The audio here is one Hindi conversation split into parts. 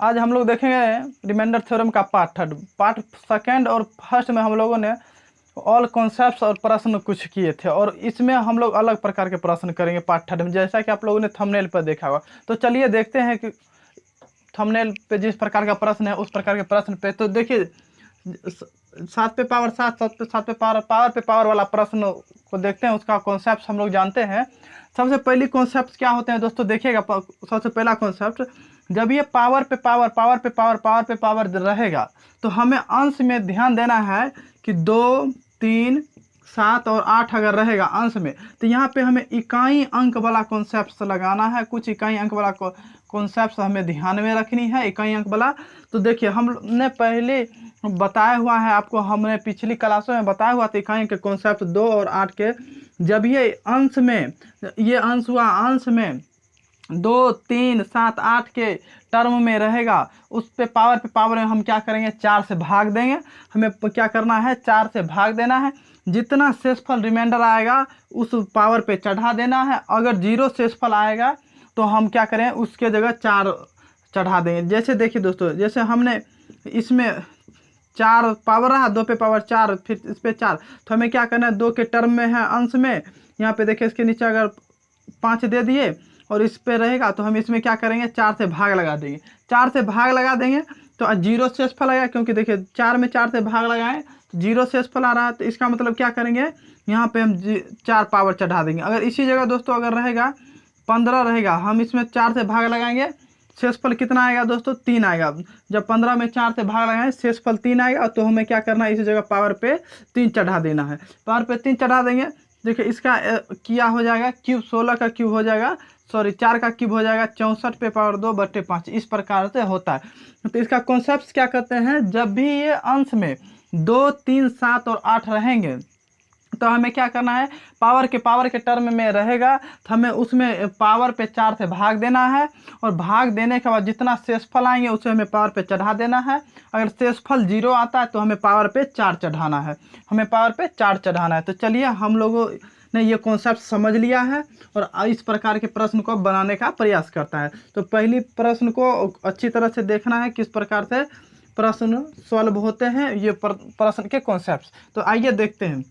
आज हम लोग देखेंगे रिमाइंडर थ्योरम का पार्ट थर्ड। पार्ट सेकेंड और फर्स्ट में हम लोगों ने ऑल कॉन्सेप्ट्स और प्रश्न कुछ किए थे, और इसमें हम लोग अलग प्रकार के प्रश्न करेंगे पार्ट थर्ड में, जैसा कि आप लोगों ने थंबनेल पर देखा होगा। तो चलिए देखते हैं कि थंबनेल पे जिस प्रकार का प्रश्न है उस प्रकार के प्रश्न पे। तो देखिए 7 पे पावर 7, 7 पे पावर पे पावर वाला प्रश्न को देखते हैं, उसका कॉन्सेप्ट हम लोग जानते हैं। सबसे पहली कॉन्सेप्ट क्या होते हैं दोस्तों, देखिएगा। सबसे पहला कॉन्सेप्ट, जब ये पावर पे पावर पावर पे पावर पावर पे पावर रहेगा तो हमें अंश में ध्यान देना है कि 2, 3, 7 और 8 अगर रहेगा अंश में, तो यहाँ पे हमें इकाई अंक वाला कॉन्सेप्ट लगाना है। कुछ इकाई अंक वाला कॉन्सेप्ट हमें ध्यान में रखनी है, इकाई अंक वाला। तो देखिए हमने पहले बताया हुआ है आपको, हमने पिछली क्लासों में बताया हुआ था इकाई के कॉन्सेप्ट 2 और 8 के। जब ये अंश में, ये अंश हुआ अंश में 2, 3, 7, 8 के टर्म में रहेगा, उस पे पावर में हम क्या करेंगे, 4 से भाग देंगे। हमें क्या करना है, 4 से भाग देना है। जितना शेषफल रिमाइंडर आएगा उस पावर पे चढ़ा देना है। अगर 0 शेषफल आएगा तो हम क्या करें, उसके जगह 4 चढ़ा देंगे। जैसे देखिए दोस्तों, जैसे हमने इसमें 4 पावर रहा, 2 पे पावर 4, फिर इस पे 4, तो हमें क्या करना है, 2 के टर्म में है अंश में, यहाँ पे देखिए इसके नीचे अगर 5 दे दिए और इस पे रहेगा तो हम इसमें क्या करेंगे, 4 से भाग लगा देंगे। 4 से भाग लगा देंगे तो 0 शेषफल आएगा, क्योंकि देखिए 4 में 4 से भाग लगाएं तो 0 शेषफल आ रहा है। तो इसका मतलब क्या करेंगे, यहाँ पे हम 4 पावर चढ़ा देंगे। अगर इसी जगह दोस्तों अगर रहेगा 15 रहेगा, हम इसमें 4 से भाग लगाएंगे, शेषफल कितना आएगा दोस्तों, 3 आएगा। जब 15 में 4 से भाग लगाएं शेषफल 3 आएगा, तो हमें क्या करना है, इसी जगह पावर पे 3 चढ़ा देना है। पावर पे 3 चढ़ा देंगे। देखिए इसका क्या हो जाएगा, क्यूब 16 का क्यूब हो जाएगा, सॉरी 4 का क्यूब हो जाएगा 64 पे पावर 2/5। इस प्रकार से होता है। तो इसका कॉन्सेप्ट क्या कहते हैं, जब भी ये अंश में 2, 3, 7 और 8 रहेंगे तो हमें क्या करना है, पावर के टर्म में रहेगा तो हमें उसमें पावर पे 4 से भाग देना है, और भाग देने के बाद जितना शेषफल आएंगे उसे हमें पावर पे चढ़ा देना है। अगर शेषफल 0 आता है तो हमें पावर पे 4 चढ़ाना है, हमें पावर पे 4 चढ़ाना है। तो चलिए हम लोगों ने ये कॉन्सेप्ट समझ लिया है और इस प्रकार के प्रश्न को बनाने का प्रयास करता है। तो पहली प्रश्न को अच्छी तरह से देखना है, किस प्रकार से प्रश्न सॉल्व होते हैं ये प्रश्न के कॉन्सेप्ट। तो आइए देखते हैं।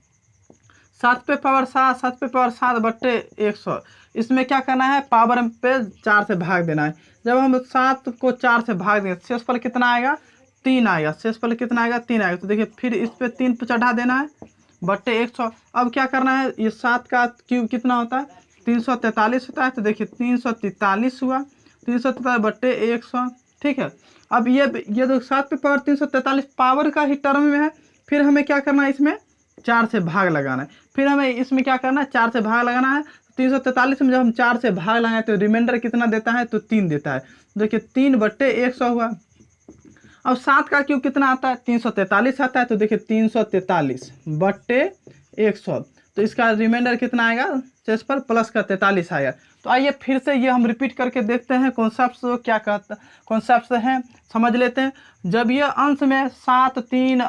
7 पे पावर 7, 7 पे पावर 7/100, इसमें क्या करना है, पावर पे 4 से भाग देना है। जब हम 7 को 4 से भाग देंगे, शेषफल कितना आएगा, 3 आएगा। शेषफल कितना आएगा, 3 आएगा। तो देखिए फिर इस पे 3 पे चढ़ा देना है /100। अब क्या करना है, ये 7 का क्यूब कितना होता है, 343 होता है। तो देखिए 343 हुआ, 343/100, ठीक है। अब ये तो 7 पे पावर 343 पावर का ही टर्म में है। फिर हमें क्या करना है, इसमें 4 से भाग लगाना है। फिर हमें इसमें क्या करना है, 4 से भाग लगाना है। 343 में जब हम 4 से भाग लगाए तो रिमाइंडर कितना देता है, तो 3 देता है। देखिए 3/100 हुआ। अब 7 का क्यूब कितना आता है, 343 आता है। तो देखिए 343/100, तो इसका रिमाइंडर कितना आएगा, शेषफल प्लस का 43 आएगा। तो आइए फिर से ये हम रिपीट करके देखते हैं कॉन्सेप्ट क्या कहता, कॉन्सेप्ट हैं समझ लेते हैं। जब ये अंश में 7, 3,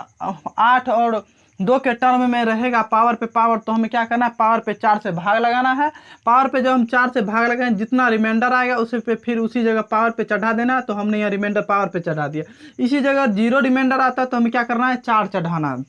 8 और 2 के टर्म में रहेगा पावर पे पावर, तो हमें क्या करना है, पावर पे 4 से भाग लगाना है। पावर पे जब हम 4 से भाग लगाएं, जितना रिमाइंडर आएगा उसे पे फिर उसी जगह पावर पे चढ़ा देना है। तो हमने यहाँ रिमाइंडर पावर पे चढ़ा दिया। इसी जगह 0 रिमाइंडर आता है तो हमें क्या करना है, 4 चढ़ाना है।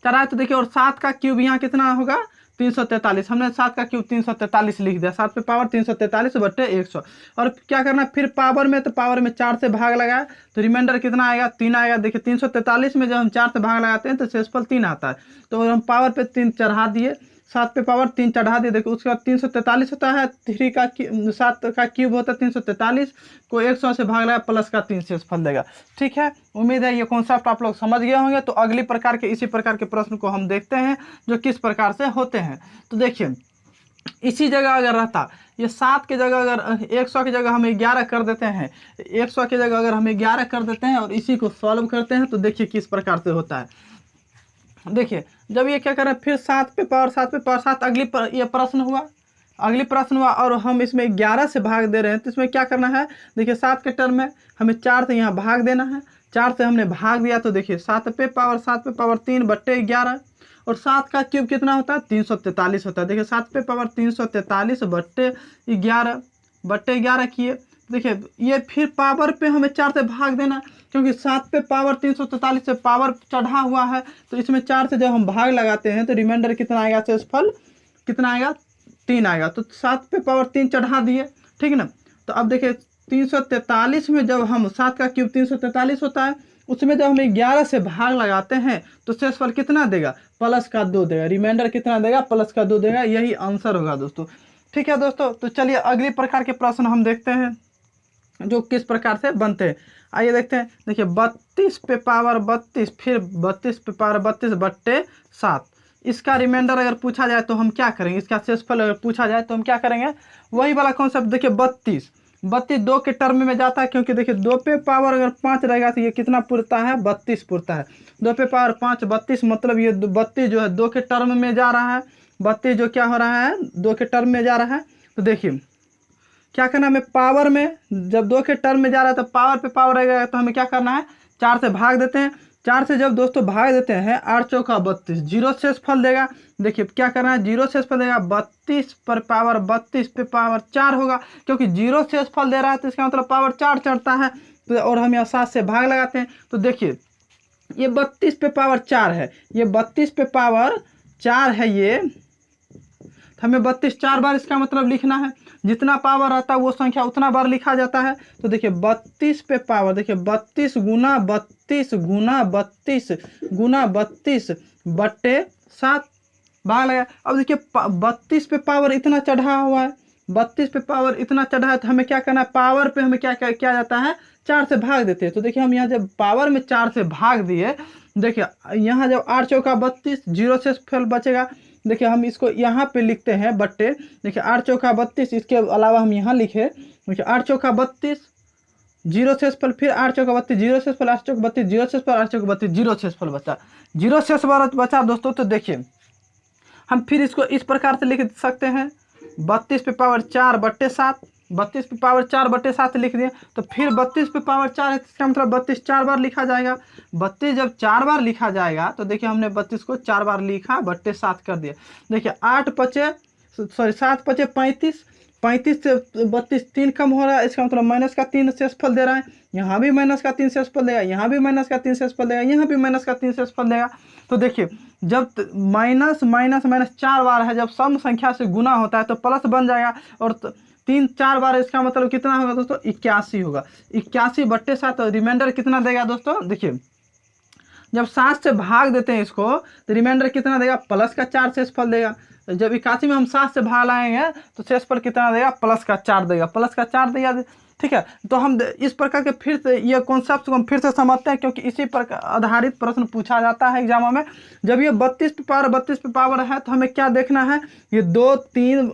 चढ़ाए तो देखिए, और 7 का क्यूब यहाँ कितना होगा, 343। हमने 7 का क्यूब 343 लिख दिया। 7 पे पावर 343/100। और क्या करना, फिर पावर में, तो पावर में 4 से भाग लगाया तो रिमाइंडर कितना आएगा, 3 आएगा। देखिए 343 में जब हम 4 से भाग लगाते हैं तो शेषफल 3 आता है। तो हम पावर पे 3 चढ़ा दिए, 7 पे पावर 3 चढ़ा दिए। देखिए उसके बाद 343 होता है, 7 का क्यूब होता है 343 को 100 से भाग लगा, प्लस का 3 शेषफल देगा। ठीक है, उम्मीद है ये कॉन्सेप्ट आप लोग समझ गए होंगे। तो अगली प्रकार के इसी प्रकार के प्रश्न को हम देखते हैं जो किस प्रकार से होते हैं। तो देखिए इसी जगह अगर रहता, ये 7 की जगह अगर 100 की जगह हम 11 कर देते हैं, 100 की जगह अगर हम 11 कर देते हैं और इसी को सॉल्व करते हैं, तो देखिए किस प्रकार से होता है। देखिए जब ये क्या कर रहे हैं, फिर 7 पे पावर 7 ये प्रश्न हुआ, अगली प्रश्न हुआ, और हम इसमें 11 से भाग दे रहे हैं। तो इसमें क्या करना है, देखिए 7 के टर्म में हमें 4 से यहाँ भाग देना है। 4 से हमने भाग दिया तो देखिए 7 पे पावर 3/11, और 7 का क्यूब कितना होता है, 343 होता है। देखिए 7 पे पावर 343/11 किए, देखिए ये फिर पावर पे हमें 4 से भाग देना, क्योंकि 7 पे पावर 343 से पावर चढ़ा हुआ है, तो इसमें 4 से जब हम भाग लगाते हैं तो रिमाइंडर कितना आएगा, शेषफल कितना आएगा, 3 आएगा। तो 7 पे पावर 3 चढ़ा दिए, ठीक है ना। तो अब देखिए 343 में जब हम 7 का क्यूब 343 होता है, उसमें जब हम 11 से भाग लगाते हैं तो शेषफल कितना देगा, +2 देगा। रिमाइंडर कितना देगा, +2 देगा। यही आंसर होगा दोस्तों। ठीक है दोस्तों, तो चलिए अगली प्रकार के प्रश्न हम देखते हैं जो किस प्रकार से बनते हैं। आइए देखते हैं। देखिए 32 पे पावर 32 फिर 32 पे पावर 32 बट्टे 7, इसका रिमाइंडर अगर पूछा जाए तो हम क्या करेंगे, इसका शेषफल अगर पूछा जाए तो हम क्या करेंगे, वही वाला कॉन्सेप्ट। देखिए 32 2 के टर्म में जाता है, क्योंकि देखिए 2 पे पावर अगर 5 रहेगा तो ये कितना पुरता है, 32 पुरता है। 2 पे पावर 5 32, मतलब ये 32 जो है 2 के टर्म में जा रहा है। 32 जो क्या हो रहा है, 2 के टर्म में जा रहा है। तो देखिए क्या करना है हमें, पावर में जब 2 के टर्म में जा रहा है तो पावर पे पावर रहेगा, तो हमें क्या करना है, 4 से भाग देते हैं। 4 से जब दोस्तों भाग देते हैं 8 चौका 32, 0 शेषफल देगा। देखिए क्या करना है, 0 शेषफल देगा, 32 पर पावर 32 पे पावर 4 होगा, क्योंकि 0 शेषफल दे रहा है तो इसका मतलब पावर 4 चढ़ता है। तो और हम यहाँ 7 से भाग लगाते हैं, तो देखिए ये 32 पे पावर 4 है, ये 32 पे पावर 4 है ये, हमें 32 4 बार इसका मतलब लिखना है। जितना पावर रहता है वो संख्या उतना बार लिखा जाता है। तो देखिए 32 पे पावर, देखिए 32 गुना 32 गुना 32 गुना 32 बट्टे 7 भाग लगा। अब देखिए 32 पे पावर इतना चढ़ा हुआ है, 32 पे पावर इतना चढ़ा है, तो हमें क्या करना है, पावर पे हमें क्या किया जाता है, 4 से भाग देते हैं। तो देखिए हम यहाँ जब पावर में 4 से भाग दिए, देखिए यहाँ जब 8 चौका 32, 0 से फल बचेगा। देखिए हम इसको यहाँ पे लिखते हैं बट्टे, देखिए 8 चौका 32, इसके अलावा हम यहाँ लिखे, देखिए 8 चौका 32 0 शेषफल, फिर 8 चौका 32 0 शेषफल, 8 चौका 32 0 शेषफल, 8 चौका 32 0 शेषफल बचा, 0 शेषफल बचा दोस्तों। तो देखिए हम फिर इसको इस प्रकार से लिख सकते हैं, 32 पे पावर 4 बट्टे 7, 32 पे पावर 4 बट्टे 7 लिख दिए। तो फिर 32 पे पावर 4 है, इसका मतलब 32 4 बार लिखा जाएगा। 32 जब 4 बार लिखा जाएगा तो देखिए हमने 32 को 4 बार लिखा, बट्टे 7 कर दिया। देखिए 7 पचे 35, 35 से 32 3 कम हो रहा है, इसका मतलब -3 शेषफल दे रहा है। यहाँ भी -3 शेषफल देगा, यहाँ भी -3 शेषफल देगा, यहाँ भी -3 शेषफल देगा। तो देखिए जब माइनस माइनस माइनस 4 बार है, जब सम संख्या से गुना होता है तो प्लस बन जाएगा, और 3 4 बार इसका मतलब कितना होगा दोस्तों, 81 होगा। 81 बट्टे 7, रिमाइंडर कितना देगा दोस्तों, देखिए जब 7 से भाग देते हैं इसको तो रिमाइंडर कितना देगा, +4 शेषफल देगा। जब 81 में हम 7 से भाग लाएंगे तो शेषफल कितना देगा, +4 देगा, +4 देगा। ठीक है, तो हम इस प्रकार के फिर से ये कॉन्सेप्ट को हम फिर से समझते हैं, क्योंकि इसी पर आधारित प्रश्न पूछा जाता है एग्जामों में। जब ये 32 पे पावर है तो हमें क्या देखना है, ये 2 3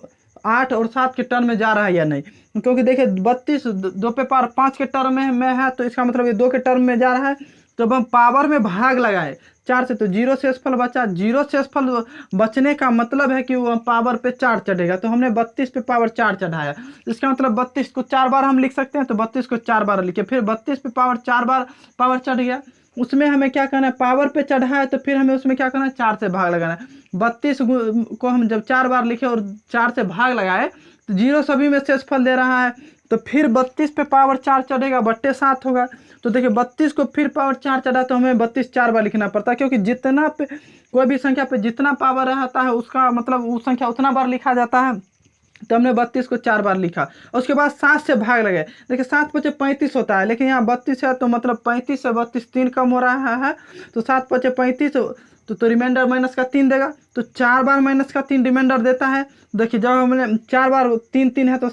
8 और 7 के टर्म में जा रहा है या नहीं, क्योंकि देखिए 32 2 पे पावर 5 के टर्म में है, तो इसका मतलब ये 2 के टर्म में जा रहा है। जब हम पावर में भाग लगाए 4 से तो 0 शेषफल बचा, 0 शेषफल बचने का मतलब है कि वो पावर पे 4 चढ़ेगा। तो हमने 32 पे पावर 4 चढ़ाया, इसका मतलब 32 को 4 बार हम लिख सकते हैं, तो 32 को 4 बार लिखे। फिर 32 पे पावर 4 बार पावर चढ़ गया, उसमें हमें क्या करना है, पावर पे चढ़ा है तो फिर हमें उसमें क्या करना है, 4 से भाग लगाना है। 32 को हम जब 4 बार लिखे और 4 से भाग लगाए तो 0 सभी में शेषफल दे रहा है, तो फिर 32 पे पावर 4 चढ़ेगा, बट्टे 7 होगा। तो देखिए 32 को फिर पावर 4 चढ़ा तो हमें 32 4 बार लिखना पड़ता है, क्योंकि जितना पे कोई भी संख्या पे जितना पावर रहता है उसका मतलब उस संख्या उतना बार लिखा जाता है। तो हमने 32 को 4 बार लिखा, और उसके बाद 7 से भाग लगे। देखिए 7 पचे 35 होता है, लेकिन यहाँ 32 है तो मतलब 35 से 32 3 कम हो रहा है, तो 7 पचे 35 तो रिमाइंडर -3 देगा। तो 4 बार -3 रिमाइंडर देता है। देखिए जब हमने 4 बार 3 3 है तो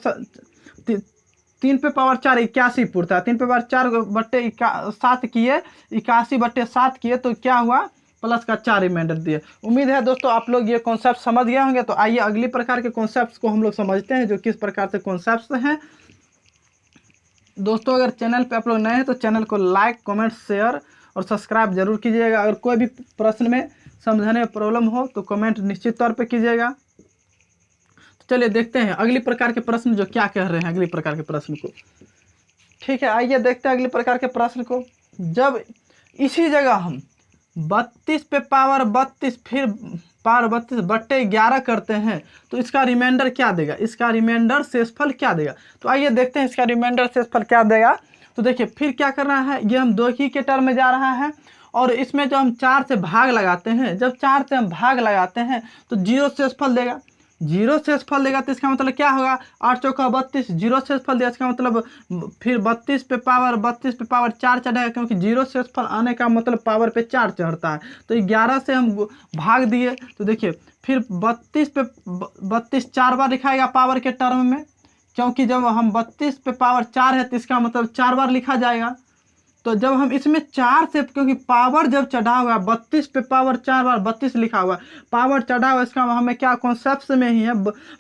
3 पे पावर 4 81 पुरता है, 3 पे पावर 4 बट्टे 7 किए, 81 बट्टे 7 किए, तो क्या हुआ, +4 रिमाइंडर दिए। उम्मीद है दोस्तों आप लोग ये कॉन्सेप्ट समझ गए होंगे। तो आइए अगली प्रकार के कॉन्सेप्ट्स को हम लोग समझते हैं, जो किस प्रकार से कॉन्सेप्ट्स हैं। दोस्तों अगर चैनल पे आप लोग नए हैं तो चैनल को लाइक कमेंट शेयर और सब्सक्राइब जरूर कीजिएगा। अगर कोई भी प्रश्न में समझने में प्रॉब्लम हो तो कमेंट निश्चित तौर पर कीजिएगा। चलिए देखते हैं अगली प्रकार के प्रश्न जो क्या कह रहे हैं अगली प्रकार के प्रश्न को। ठीक है, आइए देखते हैं अगली प्रकार के प्रश्न को। जब इसी जगह हम 32 पे पावर 32 फिर पावर 32 बट्टे 11 करते हैं तो इसका रिमाइंडर क्या देगा, इसका रिमाइंडर शेषफल क्या देगा। तो आइए देखते हैं इसका रिमाइंडर शेषफल क्या देगा। तो देखिए फिर क्या करना है, ये हम 2 ही के टर्म में जा रहा है और इसमें जो हम 4 से भाग लगाते हैं, जब 4 से हम भाग लगाते हैं तो 0 शेषफल देगा। 0 शेषफल देगा तो इसका मतलब क्या होगा, 8 चौका 32, 0 शेषफल देगा। इसका मतलब फिर 32 पे पावर 4 चढ़ेगा, क्योंकि 0 शेषफल आने का मतलब पावर पे 4 चढ़ता है। तो 11 से हम भाग दिए तो देखिए फिर 32 पे 32 4 बार लिखाएगा पावर के टर्म में, क्योंकि जब हम 32 पे पावर 4 है तो इसका मतलब 4 बार लिखा जाएगा। तो जब हम इसमें 4 से, क्योंकि पावर जब चढ़ा हुआ 32 पे पावर 4 बार 32 लिखा हुआ, पावर चढ़ा हुआ, इसका हमें क्या कॉन्सेप्ट में ही है,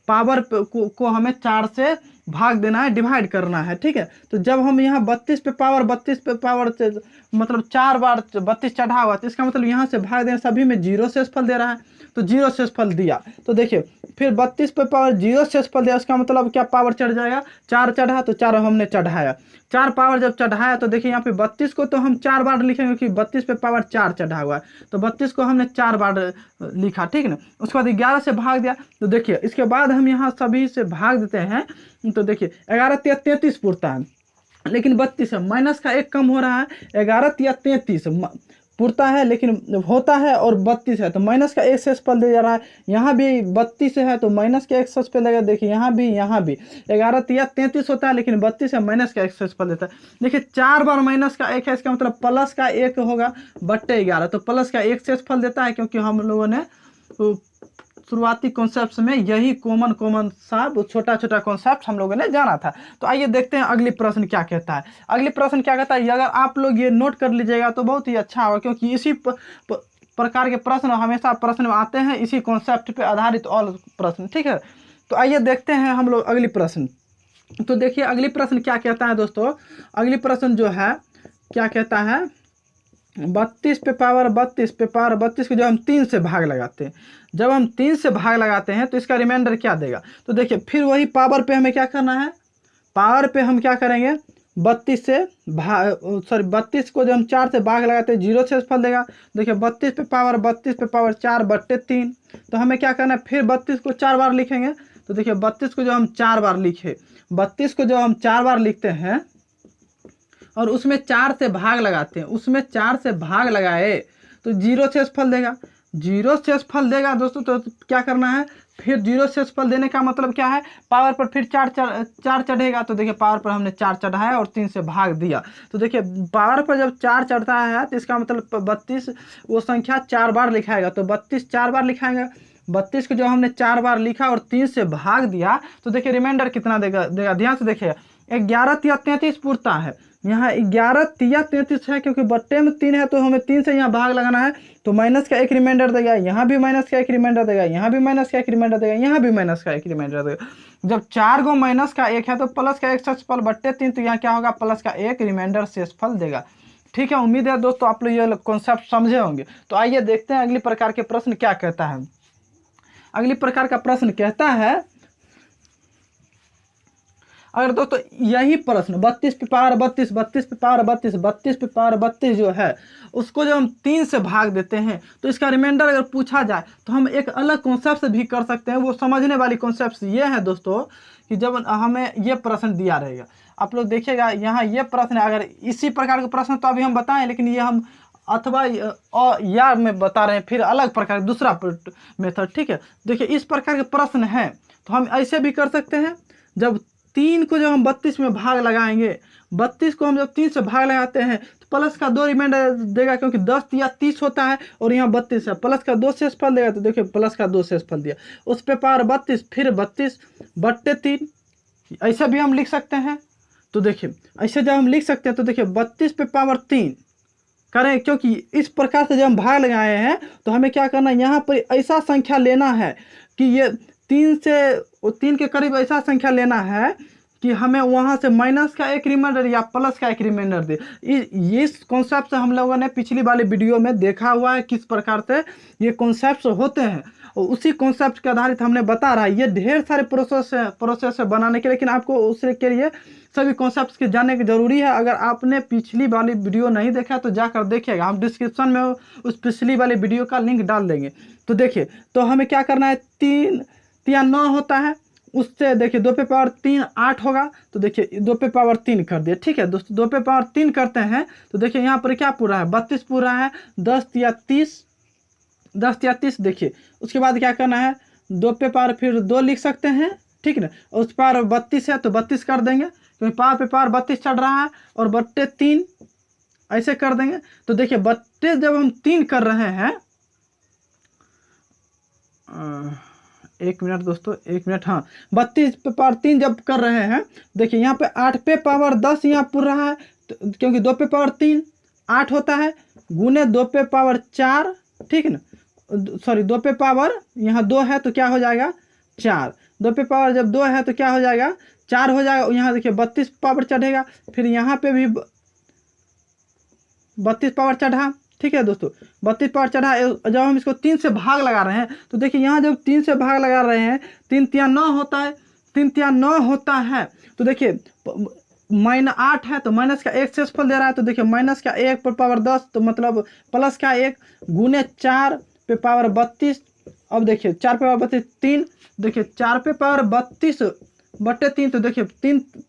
पावर को हमें 4 से भाग देना है, डिवाइड करना है, ठीक है। तो जब हम यहाँ 32 पे पावर मतलब 4 बार 32 चढ़ा हुआ, तो इसका मतलब यहाँ से भाग देना, सभी में 0 शेषफल दे रहा है, तो 0 शेषफल दिया। तो देखिए फिर 32 पे पावर 0 शेषफल दिया, उसका मतलब क्या पावर चढ़ जाएगा, 4 चढ़ा तो 4 हमने चढ़ाया, 4 पावर जब चढ़ाया तो देखिए यहाँ पे 32 को तो हम 4 बार लिखेंगे, क्योंकि 32 पे पावर 4 चढ़ा हुआ है, तो 32 को हमने 4 बार लिखा, ठीक है ना। उसके बाद 11 से भाग दिया, तो देखिए इसके बाद हम यहाँ सभी से भाग देते हैं, तो देखिए 11 33 पुरता है, लेकिन 32 है, माइनस का 1 कम हो रहा है, 11 33 पुरता है लेकिन होता है, और 32 है तो माइनस का 1 शेषफल दे जा रहा है। यहाँ भी 32 है तो माइनस का 1 शेषफल देगा, देखिए यहाँ भी 11 33 होता है, लेकिन 32 है, माइनस का 1 शेषफल देता है। देखिए 4 बार माइनस का 1 है, इसका मतलब प्लस का 1 होगा बट्टे 11, तो प्लस का 1 शेषफल देता है, क्योंकि हम लोगों ने शुरुआती कॉन्सेप्ट में यही कॉमन सा छोटा छोटा कॉन्सेप्ट हम लोगों ने जाना था। तो आइए देखते हैं अगली प्रश्न क्या कहता है। अगली प्रश्न क्या कहता है, अगर आप लोग ये नोट कर लीजिएगा तो बहुत ही अच्छा होगा, क्योंकि इसी प्रकार के प्रश्न हमेशा प्रश्न में आते हैं, इसी कॉन्सेप्ट पे आधारित ऑल प्रश्न, ठीक है। तो आइए देखते हैं हम लोग अगली प्रश्न। तो देखिए अगली प्रश्न क्या कहता है दोस्तों, अगली प्रश्न जो है क्या कहता है, 32 पे पावर 32 को जब हम 3 से भाग लगाते हैं, जब हम 3 से भाग लगाते हैं तो इसका रिमाइंडर क्या देगा। तो देखिए फिर वही पावर पे हमें क्या करना है, पावर पे हम क्या करेंगे, 32 को जब हम 4 से भाग लगाते हैं 0 शेषफल देगा। देखिए 32 पे पावर 4 बट्टे 3, तो हमें क्या करना है, फिर 32 को 4 बार लिखेंगे। तो देखिए 32 को जब हम 4 बार लिखे, 32 को जब हम 4 बार लिखते हैं और उसमें 4 से भाग लगाते हैं, उसमें 4 से भाग लगाए तो 0 शेषफल देगा, 0 शेषफल देगा दोस्तों। तो क्या करना है, फिर 0 शेषफल देने का मतलब क्या है, पावर पर फिर 4 चढ़ेगा। तो देखिए पावर पर हमने 4 चढ़ाया और 3 से भाग दिया। तो देखिए पावर पर जब 4 चढ़ता है तो इसका मतलब 32 वो संख्या 4 बार लिखाएगा, तो 32 4 बार लिखाएगा। 32 को जो हमने 4 बार लिखा और 3 से भाग दिया तो देखिए रिमाइंडर कितना देगा, ध्यान से देखिए 11 33 पुरता है, यहाँ 11 33 है, क्योंकि बट्टे में 3 है तो हमें 3 से यहाँ भाग लगाना है, तो माइनस का 1 रिमाइंडर देगा, यहाँ भी माइनस का 1 रिमाइंडर देगा, यहाँ भी माइनस का 1 रिमाइंडर देगा, यहाँ भी माइनस का 1 रिमाइंडर देगा। जब 4 गो माइनस का 1 है तो प्लस का 1 शेषफल बट्टे 3, तो यहाँ क्या होगा, प्लस का 1 रिमाइंडर शेषफल देगा, ठीक है। उम्मीद है दोस्तों आप लोग ये कॉन्सेप्ट समझे होंगे। तो आइए देखते हैं अगली प्रकार के प्रश्न क्या कहता है। अगली प्रकार का प्रश्न कहता है, अगर दोस्तों यही प्रश्न 32 पे पावर 32 जो है उसको जब हम 3 से भाग देते हैं तो इसका रिमाइंडर अगर पूछा जाए तो हम एक अलग कॉन्सेप्ट से भी कर सकते हैं। वो समझने वाली कॉन्सेप्ट ये है दोस्तों कि जब हमें ये प्रश्न दिया रहेगा, आप लोग देखिएगा यहाँ ये प्रश्न, अगर इसी प्रकार का प्रश्न तो अभी हम बताएं, लेकिन ये हम अथवा या में बता रहे हैं फिर अलग प्रकार दूसरा मेथड, ठीक है। देखिए इस प्रकार के प्रश्न हैं तो हम ऐसे भी कर सकते हैं, जब 3 को जब हम 32 में भाग लगाएंगे, 32 को हम जब 3 से भाग लगाते हैं तो प्लस का 2 रिमाइंडर देगा, क्योंकि 10 या 30 होता है और यहाँ 32 है, प्लस का 2 शेषफल देगा। तो देखिए प्लस का 2 शेषफल दिया, उस पे पावर 32 फिर 32 बट्टे 3, ऐसा भी हम लिख सकते हैं। तो देखिए ऐसे जब हम लिख सकते हैं तो देखिए 32 पे पावर 3 करें, क्योंकि इस प्रकार से जब हम भाग लगाए हैं तो हमें क्या करना है, यहाँ पर ऐसा संख्या लेना है कि ये 3 के करीब ऐसा संख्या लेना है कि हमें वहाँ से माइनस का 1 रिमाइंडर या प्लस का 1 रिमाइंडर दे। इस कॉन्सेप्ट से हम लोगों ने पिछली वाली वीडियो में देखा हुआ है किस प्रकार से ये कॉन्सेप्ट होते हैं, और उसी कॉन्सेप्ट के आधारित हमने बता रहा है। ये ढेर सारे प्रोसेस है बनाने के, लेकिन आपको उसके लिए सभी कॉन्सेप्ट्स के जानने की ज़रूरी है। अगर आपने पिछली वाली वीडियो नहीं देखा तो जाकर देखिएगा, हम डिस्क्रिप्शन में उस पिछली वाली वीडियो का लिंक डाल देंगे। तो देखिए, तो हमें क्या करना है, 3 या 9 होता है, उससे देखिए 2 पे पावर 3 8 होगा। तो देखिए 2 पे पावर 3 कर दिए, ठीक है दोस्तों। 2 पे पावर 3 करते हैं तो देखिए यहाँ पर क्या पूरा है, 32 पूरा है, 10 या 30 देखिए। उसके बाद क्या करना है, 2 पे पावर फिर 2 लिख सकते हैं, ठीक ना। और उस पावर 32 है तो 32 कर देंगे, क्योंकि पावर पे पावर 32 चढ़ रहा है, और बट्टे 3 ऐसे कर देंगे। तो देखिए बट्टे जब हम 3 कर रहे हैं, 1 मिनट दोस्तों, 1 मिनट, हाँ, 32 पे पावर 3 जब कर रहे हैं, देखिए यहाँ पे 8 पे पावर 10 यहाँ पुर रहा है, तो क्योंकि 2 पे पावर 3 8 होता है, गुने 2 पे पावर 4, ठीक है ना, सॉरी 2 पे पावर यहाँ 2 है तो क्या हो जाएगा 4, 2 पे पावर जब 2 है तो क्या हो जाएगा 4 हो जाएगा। यहाँ देखिए 32 पावर चढ़ेगा, फिर यहाँ पे भी 32 पावर चढ़ा, ठीक है दोस्तों, 32 पावर चढ़ा। जब हम इसको 3 से भाग लगा रहे हैं तो देखिए यहाँ जब 3 से भाग लगा रहे हैं, 3 तिया 9 होता है, 3 तिया 9 होता है। तो देखिए -8 है तो माइनस का 1 शेषफल दे रहा है, तो देखिए माइनस का 1 पर पावर 10 तो मतलब प्लस का 1 गुने 4 पे पावर 32। अब देखिए 4 पे पावर 32 3, देखिए 4 पे पावर 32 बट्टे 3, तो देखिए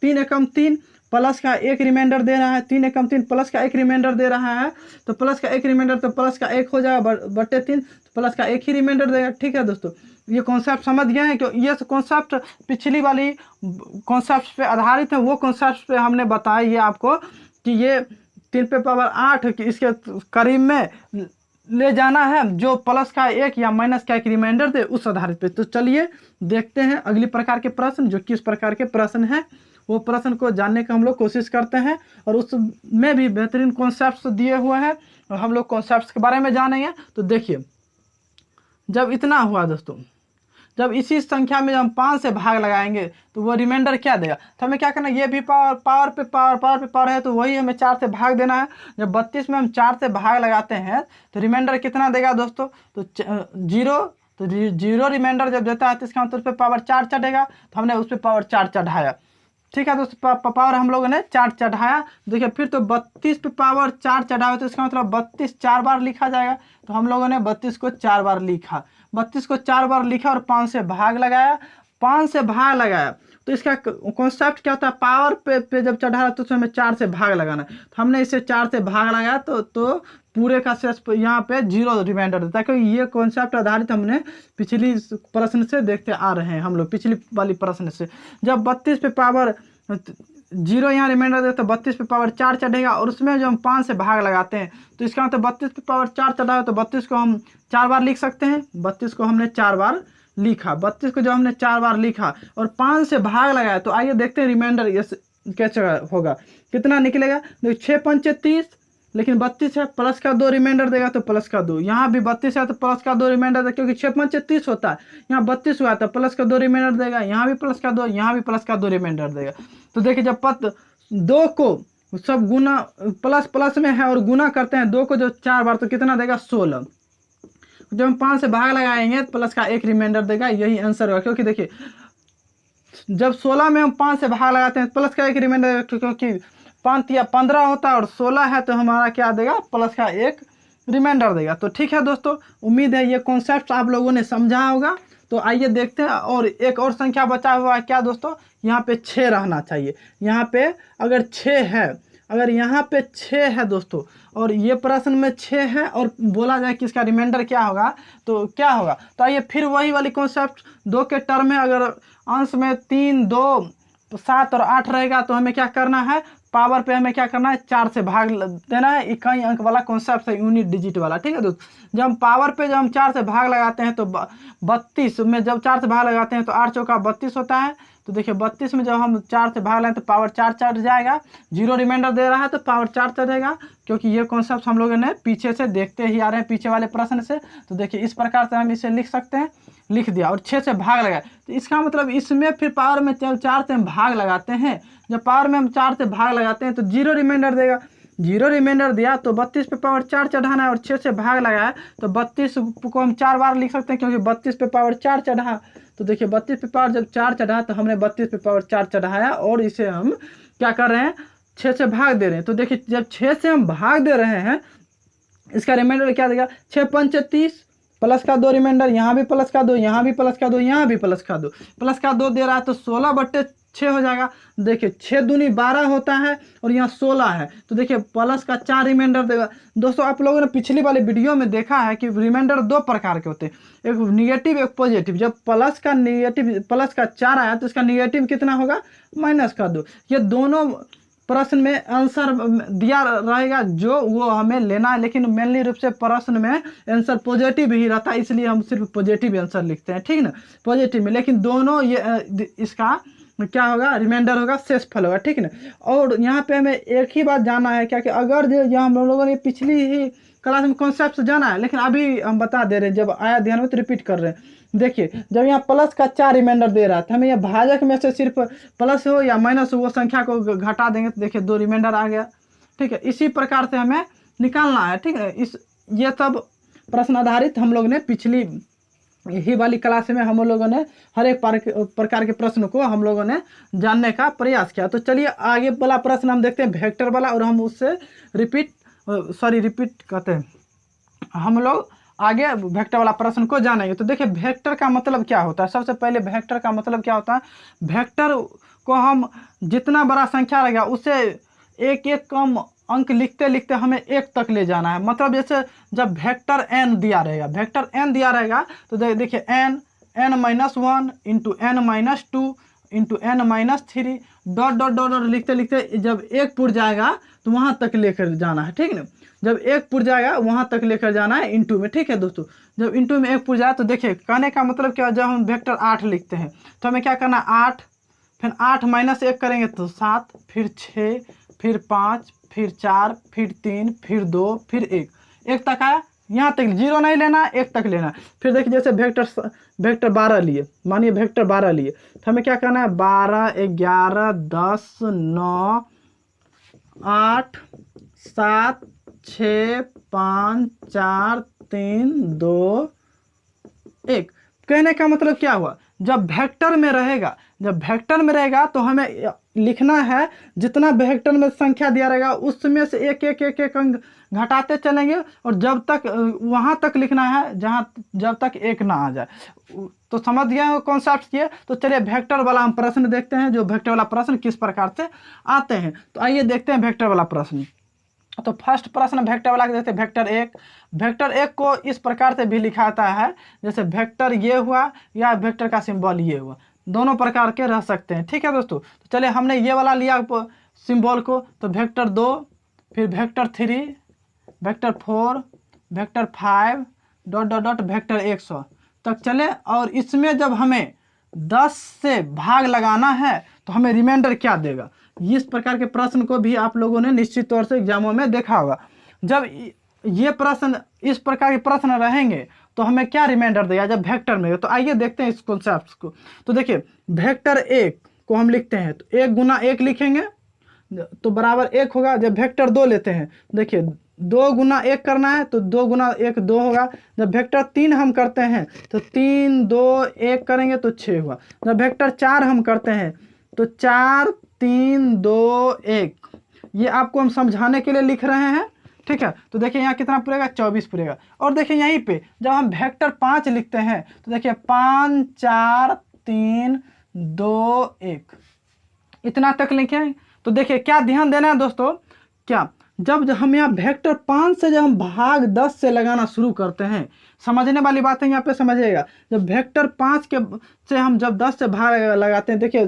3 एकम 3 प्लस का 1 रिमाइंडर दे रहा है, 3 एकम 3 प्लस का 1 रिमाइंडर दे रहा है, तो प्लस का 1 रिमाइंडर तो प्लस का 1 हो जाएगा, बट्टे 3 तो प्लस का 1 ही रिमाइंडर देगा, ठीक है दोस्तों। ये कॉन्सेप्ट समझ गए हैं, क्यों ये कॉन्सेप्ट पिछली वाली कॉन्सेप्ट पे आधारित है। वो कॉन्सेप्ट पे हमने बताया ये आपको कि ये 3 पे पावर 8 इसके करीब में ले जाना है, जो प्लस का 1 या माइनस का 1 रिमाइंडर दे, उस आधारित पे। तो चलिए देखते हैं अगली प्रकार के प्रश्न, जो किस प्रकार के प्रश्न हैं, वो प्रश्न को जानने का हम लोग कोशिश करते हैं, और उसमें भी बेहतरीन कॉन्सेप्ट्स दिए हुए हैं, और हम लोग कॉन्सेप्ट्स के बारे में जानेंगे। तो देखिए जब इतना हुआ दोस्तों, जब इसी संख्या में जब हम 5 से भाग लगाएंगे तो वो रिमाइंडर क्या देगा, तो हमें क्या करना है, ये भी पावर पे पावर है, तो वही हमें 4 से भाग देना है। जब 32 में हम 4 से भाग लगाते हैं तो रिमाइंडर कितना देगा दोस्तों, तो 0, तो 0 रिमाइंडर जब देता है तो इसका मतलब उस पर पावर 4 चढ़ेगा, तो हमने उस पर पावर 4 चढ़ाया, ठीक है दोस्तों। पावर हम लोगों ने 4 चढ़ाया, देखिए फिर तो 32 पे पावर 4 चढ़ाया, तो इसका मतलब 32 4 बार लिखा जाएगा, तो हम लोगों ने 32 को 4 बार लिखा, 32 को 4 बार लिखा और 5 से भाग लगाया, 5 से भाग लगाया। तो इसका कॉन्सेप्ट क्या होता है, पावर पे जब चढ़ा तो उसमें हमें 4 से भाग लगाना है, तो हमने इसे 4 से भाग लगाया, तो पूरे का शेष यहाँ पे 0 रिमाइंडर देता है, क्योंकि ये कॉन्सेप्ट आधारित हमने पिछली प्रश्न से देखते आ रहे हैं हम लोग, पिछली वाली प्रश्न से। जब 32 पे पावर 0 यहाँ रिमाइंडर देता है, 32 पे पावर 4 चढ़ेगा, और उसमें जो हम 5 से भाग लगाते हैं तो इसका मतलब 32 पे पावर 4 चढ़ा है, तो 32 को हम 4 बार लिख सकते हैं, 32 को हमने 4 बार लिखा, 32 को जब हमने 4 बार लिखा और 5 से भाग लगाया, तो आइए देखते हैं रिमाइंडर कैसे होगा, कितना निकलेगा। देखिए 6 पंचे 30, लेकिन 32 है, प्लस का 2 रिमाइंडर देगा तो प्लस का 2, यहाँ भी 32 है तो प्लस का 2 रिमाइंडर देगा, क्योंकि 6 पंचे 30 होता है, यहाँ 32 हुआ तो प्लस का 2 रिमाइंडर देगा, यहाँ भी प्लस का 2, यहाँ भी प्लस का 2 रिमाइंडर देगा। तो देखिए जब 2 को सब गुना प्लस में है और गुना करते हैं 2 को जो 4 बार, तो कितना देगा 16। जब हम 5 से भाग लगाएंगे तो प्लस का 1 रिमाइंडर देगा, यही आंसर होगा, क्योंकि देखिए जब 16 में हम 5 से भाग लगाते हैं प्लस का 1 रिमाइंडर, क्योंकि 5 या 15 होता है और 16 है, तो हमारा क्या देगा, प्लस का 1 रिमाइंडर देगा। तो ठीक है दोस्तों, उम्मीद है ये कॉन्सेप्ट आप लोगों ने समझा होगा। तो आइए देखते हैं, और एक और संख्या बचा हुआ है क्या दोस्तों, यहाँ पे 6 रहना चाहिए। यहाँ पे अगर 6 है, अगर यहाँ पे 6 है दोस्तों, और ये प्रश्न में 6 है, और बोला जाए कि इसका रिमाइंडर क्या होगा, तो क्या होगा, तो आइए फिर वही वाली कॉन्सेप्ट, 2 के टर्म में अगर अंश में 3 2 7 और 8 रहेगा, तो हमें क्या करना है, पावर पे हमें क्या करना है, 4 से भाग देना है, इकाई अंक वाला कॉन्सेप्ट है, यूनिट डिजिट वाला, ठीक है दोस्तों। जब हम पावर पे जब हम 4 से भाग लगाते हैं तो 32 में जब 4 से भाग लगाते हैं तो 8 चौका 32 होता है। तो देखिए 32 में जब हम 4 से भाग लें तो पावर 4 चढ़ जाएगा, 0 रिमाइंडर दे रहा है तो पावर 4 चढ़ेगा, क्योंकि ये कॉन्सेप्ट हम लोगों ने पीछे से देखते ही आ रहे हैं, पीछे वाले प्रश्न से। तो देखिए इस प्रकार से हम इसे लिख सकते हैं, लिख दिया, और 6 से भाग लगाए, तो इसका मतलब इसमें फिर पावर में 4 से हम भाग लगाते हैं, जब पावर में हम 4 से भाग लगाते हैं तो 0 रिमाइंडर देगा, जीरो रिमाइंडर दिया तो 32 पे पावर 4 चढ़ाना है और 6 से भाग लगाया तो 32 को हम 4 बार लिख सकते हैं क्योंकि 32 पे पावर 4 चढ़ा। तो देखिए 32 पे पावर जब 4 चढ़ा तो हमने 32 पे पावर 4 चढ़ाया और इसे हम क्या कर रहे हैं 6 से भाग दे रहे हैं। तो देखिए जब 6 से हम भाग दे रहे हैं इसका रिमाइंडर क्या देगा 6 पंच 30 प्लस का 2 रिमाइंडर, यहाँ भी प्लस का 2, यहाँ भी प्लस का 2, यहाँ भी प्लस का 2, प्लस का 2 दे रहा है तो 16/6 हो जाएगा। देखिए 6 दूनी 12 होता है और यहाँ 16 है तो देखिए प्लस का 4 रिमाइंडर देगा। दोस्तों आप लोगों ने पिछली वाली वीडियो में देखा है कि रिमाइंडर 2 प्रकार के होते हैं, एक निगेटिव एक पॉजिटिव। जब प्लस का 4 आया तो इसका निगेटिव कितना होगा -2। ये दोनों प्रश्न में आंसर दिया रहेगा जो वो हमें लेना है, लेकिन मेनली रूप से प्रश्न में आंसर पॉजिटिव ही रहता है इसलिए हम सिर्फ पॉजिटिव आंसर लिखते हैं, ठीक ना, पॉजिटिव में। लेकिन दोनों ये इसका क्या होगा रिमाइंडर होगा शेषफल होगा, ठीक ना। और यहाँ पे हमें एक ही बात जाना है क्या कि अगर जो यहाँ हम लोगों ने पिछली ही क्लास में कॉन्सेप्ट जाना है लेकिन अभी हम बता दे रहे हैं, जब आया ध्यान में तो रिपीट कर रहे हैं। देखिए जब यहाँ प्लस का 4 रिमाइंडर दे रहा था हमें यहाँ भाजक में से सिर्फ प्लस हो या माइनस हो वो संख्या को घटा देंगे तो देखिए 2 रिमाइंडर आ गया, ठीक है। इसी प्रकार से हमें निकालना है, ठीक है। ये सब प्रश्न आधारित हम लोग ने पिछली यही वाली क्लास में हम लोगों ने हर एक प्रकार के प्रश्न को हम लोगों ने जानने का प्रयास किया। तो चलिए आगे वाला प्रश्न हम देखते हैं वेक्टर वाला, और हम उससे रिपीट कहते हैं हम लोग आगे वेक्टर वाला प्रश्न को जानेंगे। तो देखिए वेक्टर का मतलब क्या होता है। सबसे पहले वेक्टर का मतलब क्या होता है, वेक्टर को हम जितना बड़ा संख्या रहेगा उससे एक एक कम अंक लिखते लिखते हमें 1 तक ले जाना है। मतलब जैसे जब वेक्टर n दिया रहेगा तो देखिए n-1 into n-2 into n-3 dot dot dot dot लिखते लिखते जब 1 पुर जाएगा तो वहाँ तक लेकर जाना है, ठीक ना। जब 1 पुर जाएगा वहाँ तक लेकर जाना है इंटू में, ठीक है दोस्तों। जब इंटू में 1 पुर जाए तो देखिए कहने का मतलब क्या, जब हम वेक्टर 8 लिखते हैं तो हमें क्या करना है 8, फिर 8 - 1 करेंगे तो 7, फिर 6, फिर 5, फिर 4, फिर 3, फिर 2, फिर 1 तक आया। यहाँ तक 0 नहीं लेना, 1 तक लेना। फिर देखिए जैसे वेक्टर 12 लिए, मानिए वेक्टर 12 लिए तो हमें क्या करना है 12, 11, 10, 9, 8, 7, 6, 5, 4, 3, 2, 1। कहने का मतलब क्या हुआ, जब वेक्टर में रहेगा तो हमें लिखना है जितना वेक्टर में संख्या दिया रहेगा उसमें से एक अंक घटाते चलेंगे और जब तक वहाँ तक लिखना है जब तक 1 ना आ जाए। तो समझ गए हो कॉन्सेप्ट ये। तो चलिए वेक्टर वाला हम प्रश्न देखते हैं, जो वेक्टर वाला प्रश्न किस प्रकार से आते हैं। तो आइए देखते हैं वेक्टर वाला प्रश्न। तो फर्स्ट प्रश्न वेक्टर वाला देखते हैं। वेक्टर 1 को इस प्रकार से भी लिखा जाता है, जैसे वेक्टर ये हुआ या वेक्टर का सिंबल ये हुआ, दोनों प्रकार के रह सकते हैं, ठीक है दोस्तों। तो चलिए हमने ये वाला लिया सिंबल को, तो वेक्टर 2, फिर vector 3, vector 4, vector 5 dot dot dot vector 100 तक चले। और इसमें जब हमें 10 से भाग लगाना है तो हमें रिमाइंडर क्या देगा। इस प्रकार के प्रश्न को भी आप लोगों ने निश्चित तौर से एग्जामों में देखा होगा। जब ये प्रश्न इस प्रकार के प्रश्न रहेंगे तो हमें क्या रिमाइंडर देगा जब वेक्टर में। तो आइए देखते हैं इस कॉन्सेप्ट को। तो देखिए वेक्टर 1 को हम लिखते हैं तो 1 गुना 1 लिखेंगे तो बराबर 1 होगा। जब वेक्टर 2 लेते हैं देखिए 2 गुना 1 करना है तो 2 गुना 1 2 होगा। जब वेक्टर 3 हम करते हैं तो 3 2 1 करेंगे तो 6 हुआ। जब वेक्टर 4 हम करते हैं तो 4 3 2 1। ये आपको हम समझाने के लिए लिख रहे हैं, ठीक है। तो देखिए यहाँ कितना पूरेगा 24 पूरेगा। और देखिए यहीं पे जब हम वेक्टर 5 लिखते हैं तो देखिए 5 4 3 2 1 इतना तक लिखें। तो देखिए क्या ध्यान देना है दोस्तों, क्या जब हम यहाँ वेक्टर 5 से जब हम भाग 10 से लगाना शुरू करते हैं, समझने वाली बात है यहाँ पे समझिएगा। जब वेक्टर 5 से हम जब 10 से भाग लगाते हैं, देखिए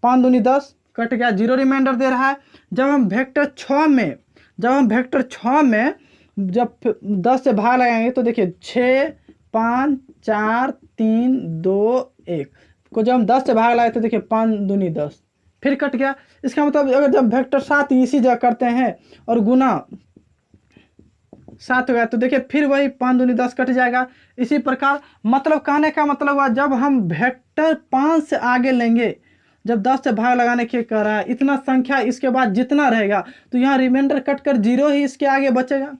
5 दूनी 10 कट गया, 0 रिमाइंडर दे रहा है। जब हम वेक्टर 6 में जब 10 से भाग लगाएंगे तो देखिए 6 5 4 3 2 1 को जब हम 10 से भाग लगाए तो देखिए 5 दूनी 10 फिर कट गया। इसका मतलब अगर जब वेक्टर 7 इसी जगह करते हैं और गुना 7 हो गया तो देखिए फिर वही 5 दूनी 10 कट जाएगा। इसी प्रकार मतलब कहने का मतलब हुआ जब हम वेक्टर 5 से आगे लेंगे जब 10 से भाग लगाने के कह रहा है, इतना संख्या इसके बाद जितना रहेगा तो यहाँ रिमाइंडर कट कर 0 ही इसके आगे बचेगा,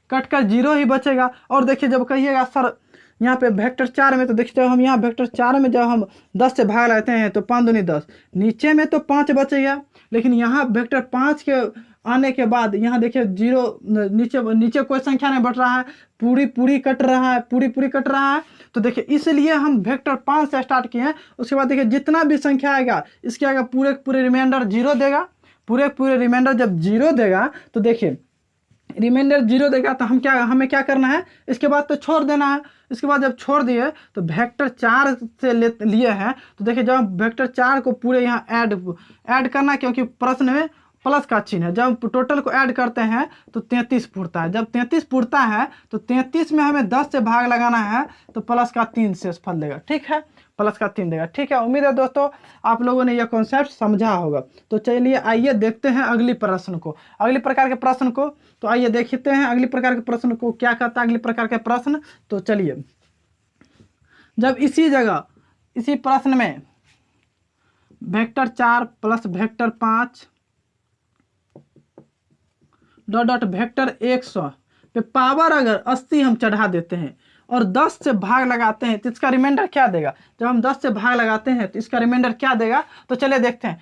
कट कर 0 ही बचेगा। और देखिए जब कहिएगा सर यहाँ पे वेक्टर 4 में, तो देखिए जब हम यहाँ वेक्टर 4 में जब हम 10 से भाग लगाते हैं तो 5 दूनी 10, नीचे में तो 5 बचेगा, लेकिन यहाँ वेक्टर 5 के आने के बाद यहाँ देखिए 0, नीचे नीचे कोई संख्या नहीं बढ़ रहा है, पूरी कट रहा है, पूरी कट रहा है। तो देखिए इसलिए हम वेक्टर 5 से स्टार्ट किए हैं। उसके बाद देखिए जितना भी संख्या आएगा इसके आगे पूरे रिमाइंडर 0 देगा, पूरे रिमाइंडर जब 0 देगा तो देखिए रिमाइंडर 0 देगा तो हमें क्या करना है, इसके बाद तो छोड़ देना है। इसके बाद जब छोड़ दिए तो वेक्टर 4 से लिए हैं, तो देखिए जब वेक्टर 4 को पूरे यहाँ ऐड करना, क्योंकि प्रश्न में प्लस का चिन्ह है। जब टोटल को ऐड करते हैं तो 33 पूरता है। जब 33 पूरता है तो 33 में हमें 10 से भाग लगाना है तो प्लस का 3 शेषफल देगा, ठीक है, प्लस का 3 देगा, ठीक है। उम्मीद है दोस्तों आप लोगों ने यह कॉन्सेप्ट समझा होगा। तो चलिए आइए देखते हैं अगली प्रश्न को, अगली प्रकार के प्रश्न को। तो आइए देखते हैं अगली प्रकार के प्रश्न को क्या कहता है अगली प्रकार के प्रश्न। तो चलिए, जब इसी जगह इसी प्रश्न में vector 4 plus vector 5 dot vector 100 पे पावर अगर 80 हम चढ़ा देते हैं और 10 से भाग लगाते हैं तो इसका रिमाइंडर क्या देगा। जब हम 10 से भाग लगाते हैं तो इसका रिमाइंडर क्या देगा, तो चलिए देखते हैं।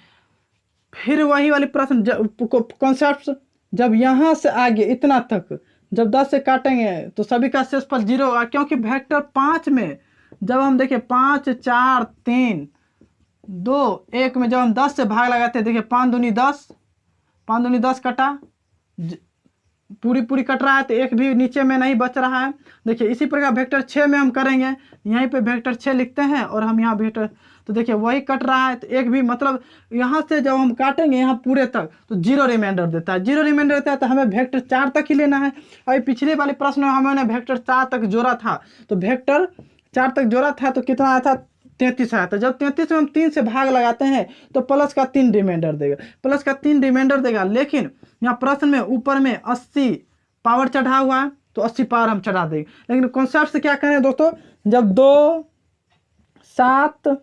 फिर वही वाली प्रश्न कॉन्सेप्ट, जब यहाँ से आगे इतना तक जब 10 से काटेंगे तो सभी का शेषफल 0 होगा, क्योंकि वेक्टर 5 में जब हम देखिए 5 4 3 2 1 में जब हम 10 से भाग लगाते हैं, देखिए 5 दूनी 10, 5 दूनी 10 कटा, पूरी कट रहा है तो एक भी नीचे में नहीं बच रहा है। देखिए इसी प्रकार वेक्टर 6 में हम करेंगे, यहीं पे वेक्टर 6 लिखते हैं और हम यहाँ वेक्टर, तो देखिए वही कट रहा है तो एक भी, मतलब यहाँ से जब हम काटेंगे यहाँ पूरे तक तो 0 रिमाइंडर देता है, 0 रिमाइंडर देता है। तो हमें वेक्टर 4 तक ही लेना है। अभी पिछले वाले प्रश्न में हमने वेक्टर 4 तक जोड़ा था, तो वेक्टर 4 तक जोड़ा था तो कितना आया था, 33 आया था। जब 33 में हम 3 से भाग लगाते हैं तो प्लस का 3 रिमाइंडर देगा, प्लस का 3 रिमाइंडर देगा। लेकिन यहाँ प्रश्न में ऊपर में 80 पावर चढ़ा हुआ है तो 80 पावर हम चढ़ा देंगे। लेकिन कॉन्सेप्ट से क्या करें दोस्तों, जब 2 7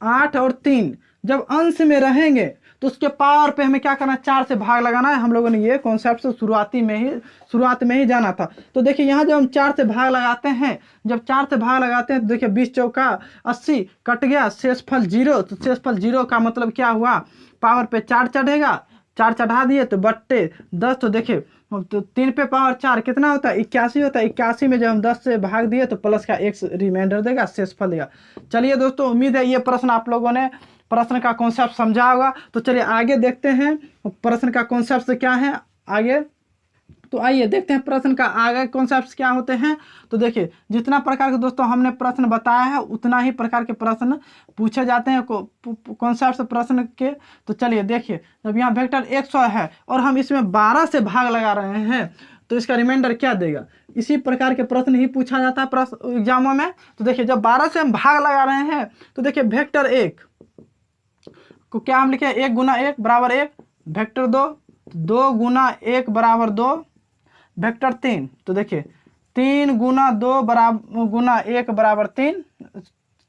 8 और 3 जब अंश में रहेंगे तो उसके पावर पे हमें क्या करना है, 4 से भाग लगाना है। हम लोगों ने ये कॉन्सेप्ट से शुरुआत में ही जाना था। तो देखिए यहाँ जब हम 4 से भाग लगाते हैं, जब 4 से भाग लगाते हैं तो देखिए 20 चौका 80 कट गया, शेषफल 0। तो शेषफल 0 का मतलब क्या हुआ, पावर पे 4 चढ़ेगा, 4 चढ़ा दिए तो बट्टे 10। तो देखिए तो 3 पे पावर 4 कितना होता है, 81 होता है। 81 में जब हम 10 से भाग दिए तो प्लस का 1 रिमाइंडर देगा, शेषफल देगा। चलिए दोस्तों, उम्मीद है ये प्रश्न आप लोगों ने प्रश्न का कॉन्सेप्ट समझा होगा। तो चलिए आगे देखते हैं प्रश्न का कॉन्सेप्ट क्या है आगे। तो आइए देखते हैं प्रश्न का आगे कॉन्सेप्ट क्या होते हैं। तो देखिए जितना प्रकार के दोस्तों हमने प्रश्न बताया है उतना ही प्रकार के प्रश्न पूछे जाते हैं कॉन्सेप्ट प्रश्न के। तो चलिए देखिए, जब यहाँ वेक्टर 100 है और हम इसमें 12 से भाग लगा रहे हैं तो इसका रिमाइंडर क्या देगा। इसी प्रकार के प्रश्न ही पूछा जाता है प्रश्न एग्जामों में। तो देखिए जब 12 से हम भाग लगा रहे हैं तो देखिए वेक्टर 1 को क्या हम लिखे, 1 गुना 1 बराबर 1, वेक्टर 2 गुना 1 बराबर 2, वेक्टर 3 तो देखिए 3 गुना 2 बराबर गुना 1 बराबर 3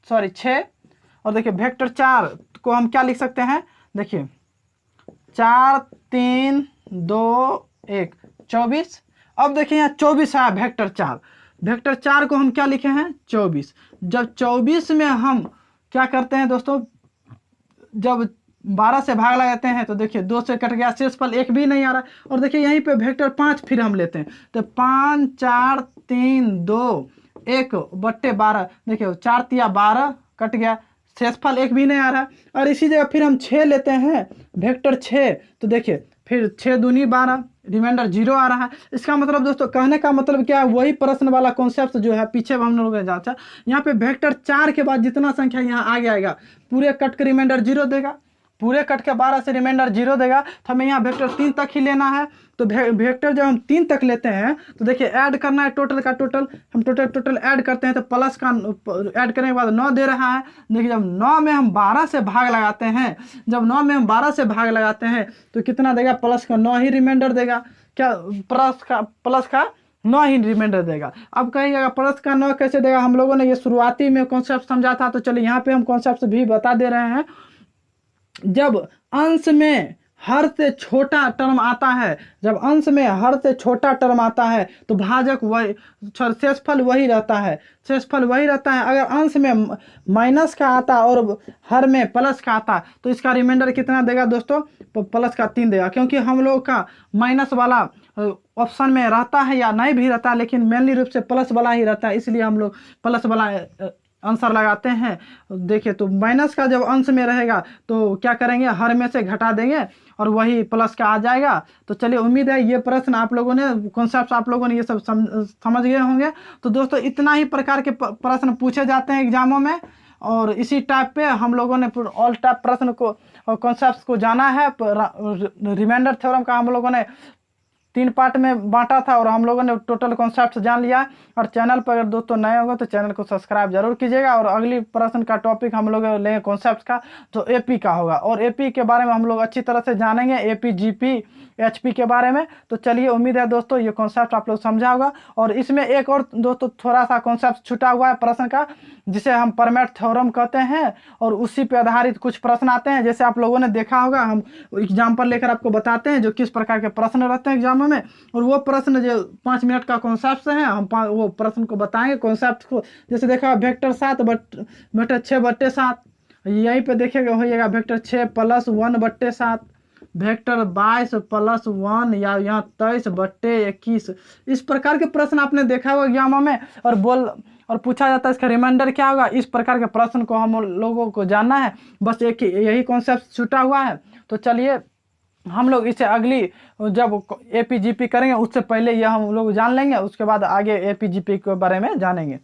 6। और देखिए वेक्टर 4 को हम क्या लिख सकते हैं, देखिए 4 3 2 1 24। अब देखिए यहाँ 24 है वेक्टर 4, वेक्टर 4 को हम क्या लिखे हैं 24। जब 24 में हम क्या करते हैं दोस्तों, जब 12 से भाग लगाते हैं तो देखिए 2 से कट गया, शेषफल 1 भी नहीं आ रहा। और देखिए यहीं पे वेक्टर 5 फिर हम लेते हैं तो 5 4 3 2 1 बट्टे 12, देखिए 4 तिया 12 कट गया, शेषफल 1 भी नहीं आ रहा। और इसी जगह फिर हम 6 लेते हैं वेक्टर 6, तो देखिए फिर 6 दूनी 12, रिमाइंडर 0 आ रहा है। इसका मतलब दोस्तों कहने का मतलब क्या है, वही प्रश्न वाला कॉन्सेप्ट जो है पीछे हम लोगों ने जांचा। यहाँ पे वेक्टर 4 के बाद जितना संख्या यहाँ आगे आएगा पूरे कट के रिमाइंडर 0 देगा, पूरे कट के 12 से रिमाइंडर 0 देगा। तो हमें यहाँ वेक्टर 3 तक ही लेना है। तो वेक्टर जब हम 3 तक लेते हैं तो देखिए ऐड करना है टोटल का टोटल, हम टोटल ऐड करते हैं तो प्लस का ऐड करने के बाद 9 दे रहा है। देखिए जब 9 में हम 12 से भाग लगाते हैं, जब 9 में हम 12 से भाग लगाते हैं तो कितना देगा, प्लस का 9 ही रिमाइंडर देगा। क्या प्लस का 9 ही रिमाइंडर देगा। अब कहिएगा प्लस का 9 कैसे देगा, हम लोगों ने ये शुरुआती में कॉन्सेप्ट समझा था। तो चलिए यहाँ पे हम कॉन्सेप्ट भी बता दे रहे हैं। जब अंश में हर से छोटा टर्म आता है, जब अंश में हर से छोटा टर्म आता है तो भाजक वही, शेषफल वही रहता है, शेषफल वही रहता है। अगर अंश में माइनस का आता और हर में प्लस का आता तो इसका रिमाइंडर कितना देगा दोस्तों? प्लस का 3 देगा, क्योंकि हम लोग का माइनस वाला ऑप्शन में रहता है या नहीं भी रहता है, लेकिन मेनली रूप से प्लस वाला ही रहता है, इसलिए हम लोग प्लस वाला आंसर लगाते हैं। देखिए, तो माइनस का जब अंश में रहेगा तो क्या करेंगे, हर में से घटा देंगे और वही प्लस का आ जाएगा। तो चलिए, उम्मीद है ये प्रश्न आप लोगों ने, कॉन्सेप्ट आप लोगों ने ये सब समझ गए होंगे। तो दोस्तों, इतना ही प्रकार के प्रश्न पूछे जाते हैं एग्जामों में, और इसी टाइप पे हम लोगों ने ऑल टाइप प्रश्न को और कॉन्सेप्ट को जाना है। रिमाइंडर थ्योरम का हम लोगों ने 3 पार्ट में बांटा था और हम लोगों ने टोटल कॉन्सेप्ट जान लिया। और चैनल पर अगर दोस्तों नए होंगे तो चैनल को सब्सक्राइब जरूर कीजिएगा। और अगली प्रश्न का टॉपिक हम लोग लेंगे कॉन्सेप्ट का, जो एपी का होगा, और एपी के बारे में हम लोग अच्छी तरह से जानेंगे, एपी, जीपी, एचपी के बारे में। तो चलिए, उम्मीद है दोस्तों ये कॉन्सेप्ट आप लोग समझा होगा। और इसमें एक और दोस्तों थोड़ा सा कॉन्सेप्ट छूटा हुआ है प्रश्न का, जिसे हम परमेट थ्योरम कहते हैं, और उसी पे आधारित कुछ प्रश्न आते हैं। जैसे आप लोगों ने देखा होगा, हम एग्जाम्पल लेकर आपको बताते हैं जो किस प्रकार के प्रश्न रहते हैं एग्जाम में, और वो प्रश्न जो 5 मिनट का कॉन्सेप्ट है, हम वो प्रश्न को बताएंगे कॉन्सेप्ट को। जैसे देखा, वेक्टर 7 वेक्टर 6/7, यहीं पे देखिएगा होइएगा वेक्टर 6 + 1/7, वेक्टर 22 + 1, या यहाँ 23/21। इस प्रकार के प्रश्न आपने देखा होगा एग्जाम में, और पूछा जाता है इसका रिमाइंडर क्या होगा। इस प्रकार के प्रश्न को हम लोगों को जानना है, बस एक यही कॉन्सेप्ट छूटा हुआ है। तो चलिए, हम लोग इसे अगली जब एपीजीपी करेंगे उससे पहले यह हम लोग जान लेंगे, उसके बाद आगे एपीजीपी के बारे में जानेंगे।